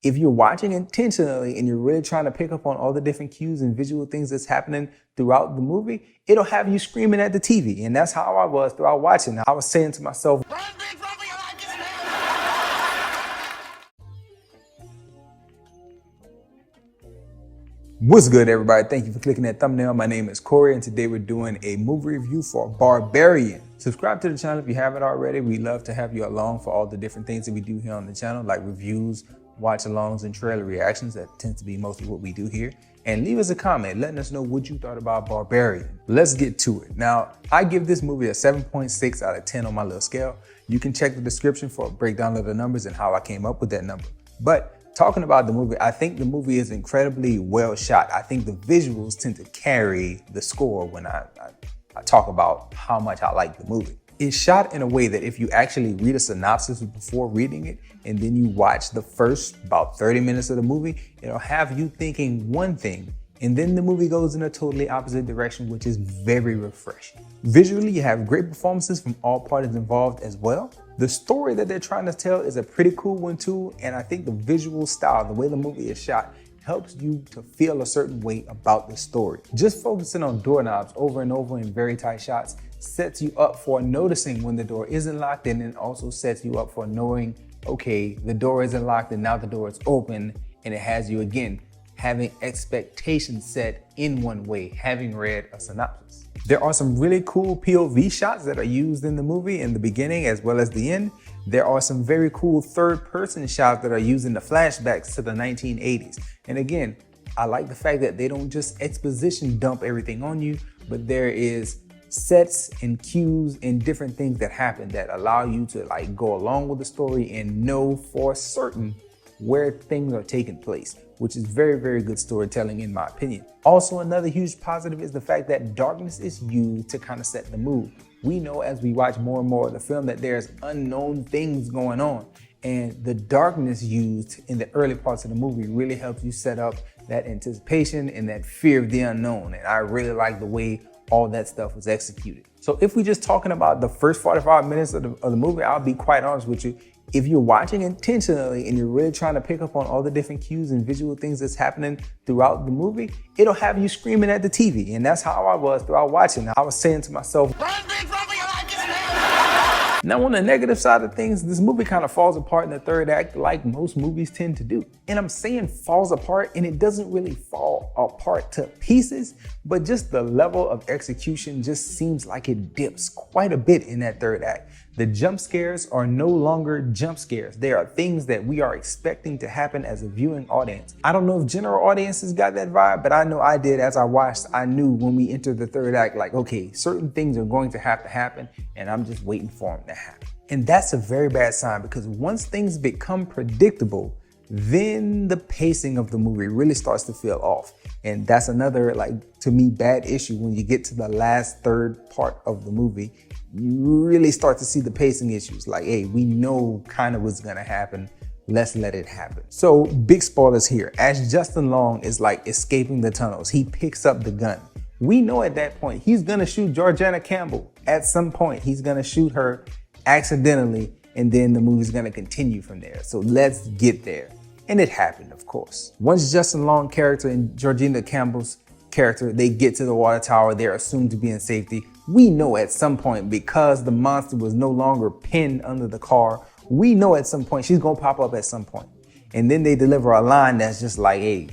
If you're watching intentionally and you're really trying to pick up on all the different cues and visual things that's happening throughout the movie, it'll have you screaming at the TV. And that's how I was throughout watching. I was saying to myself, what's good, everybody? Thank you for clicking that thumbnail. My name is Corey, and today we're doing a movie review for Barbarian. Subscribe to the channel if you haven't already. We love to have you along for all the different things that we do here on the channel, like reviews, watch-alongs, and trailer reactions. That tends to be mostly what we do here. And leave us a comment letting us know what you thought about Barbarian. Let's get to it. Now, I give this movie a 7.6 out of 10 on my little scale. You can check the description for a breakdown of the numbers and how I came up with that number. But talking about the movie, I think the movie is incredibly well shot. I think the visuals tend to carry the score when I talk about how much I like the movie. It's shot in a way that if you actually read a synopsis before reading it, and then you watch the first about 30 minutes of the movie, it'll have you thinking one thing, and then the movie goes in a totally opposite direction, which is very refreshing. Visually, you have great performances from all parties involved as well. The story that they're trying to tell is a pretty cool one too, and I think the visual style, the way the movie is shot, helps you to feel a certain way about the story. Just focusing on doorknobs over and over in very tight shots sets you up for noticing when the door isn't locked, and then also sets you up for knowing, okay, the door isn't locked and now the door is open, and it has you again having expectations set in one way, having read a synopsis. There are some really cool POV shots that are used in the movie in the beginning as well as the end. There are some very cool third-person shots that are used in the flashbacks to the 1980s. And again, I like the fact that they don't just exposition dump everything on you, but there is sets and cues and different things that happen that allow you to like go along with the story and know for certain where things are taking place, which is very, very good storytelling in my opinion. Also, another huge positive is the fact that darkness is used to kind of set the mood. We know as we watch more and more of the film that there's unknown things going on, and the darkness used in the early parts of the movie really helps you set up that anticipation and that fear of the unknown. And I really like the way all that stuff was executed. So if we're just talking about the first 45 minutes of the movie, I'll be quite honest with you. If you're watching intentionally and you're really trying to pick up on all the different cues and visual things that's happening throughout the movie, it'll have you screaming at the TV. And that's how I was throughout watching. I was saying to myself, now on the negative side of things, this movie kind of falls apart in the third act like most movies tend to do. And I'm saying falls apart, and it doesn't really fall apart to pieces, but just the level of execution just seems like it dips quite a bit in that third act. The jump scares are no longer jump scares. They are things that we are expecting to happen as a viewing audience. I don't know if general audiences got that vibe, but I know I did. As I watched, I knew when we entered the third act, like, okay, certain things are going to happen, and I'm just waiting for them to happen. And that's a very bad sign, because once things become predictable, then the pacing of the movie really starts to feel off. And that's another, like, to me, bad issue. When you get to the last third part of the movie, you really start to see the pacing issues. Like, hey, we know kind of what's gonna happen. Let's let it happen. So big spoilers here. As Justin Long is like escaping the tunnels, he picks up the gun. We know at that point, he's gonna shoot Georgiana Campbell. At some point, he's gonna shoot her accidentally, and then the movie's gonna continue from there. So let's get there. And it happened, of course. Once Justin Long's character and Georgina Campbell's character, they get to the water tower, they're assumed to be in safety. We know at some point, because the monster was no longer pinned under the car, we know at some point she's gonna pop up at some point. And then they deliver a line that's just like, hey,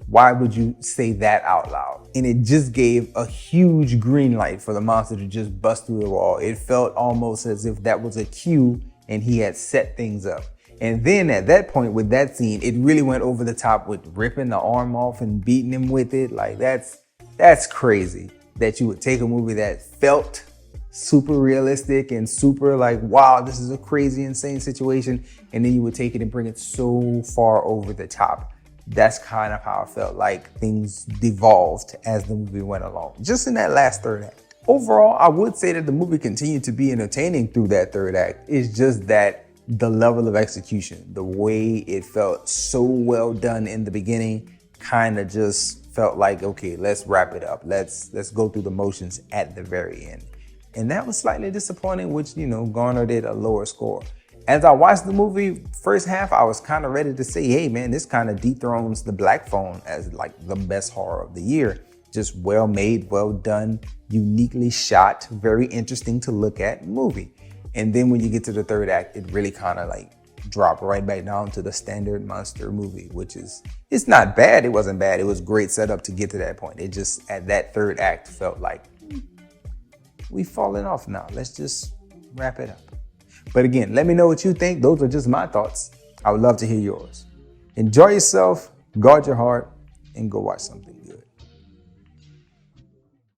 why would you say that out loud? And it just gave a huge green light for the monster to just bust through the wall. It felt almost as if that was a cue and he had set things up. And then at that point with that scene, it really went over the top with ripping the arm off and beating him with it. Like that's crazy that you would take a movie that felt super realistic and super like, wow, this is a crazy, insane situation. And then you would take it and bring it so far over the top. That's kind of how I felt like things devolved as the movie went along, just in that last third act. Overall, I would say that the movie continued to be entertaining through that third act. It's just that the level of execution, the way it felt so well done in the beginning, kind of just felt like, okay, let's wrap it up. Let's go through the motions at the very end. And that was slightly disappointing, which, garnered it a lower score. As I watched the movie, first half, I was kind of ready to say, hey man, this kind of dethrones The Black Phone as like the best horror of the year. Just well made, well done, uniquely shot, very interesting to look at movie. And then when you get to the third act, it really kind of like dropped right back down to the standard monster movie, which is, it's not bad. It wasn't bad. It was great setup to get to that point. It just, at that third act, felt like we've fallen off now. Let's just wrap it up. But again, let me know what you think. Those are just my thoughts. I would love to hear yours. Enjoy yourself, guard your heart, and go watch something good.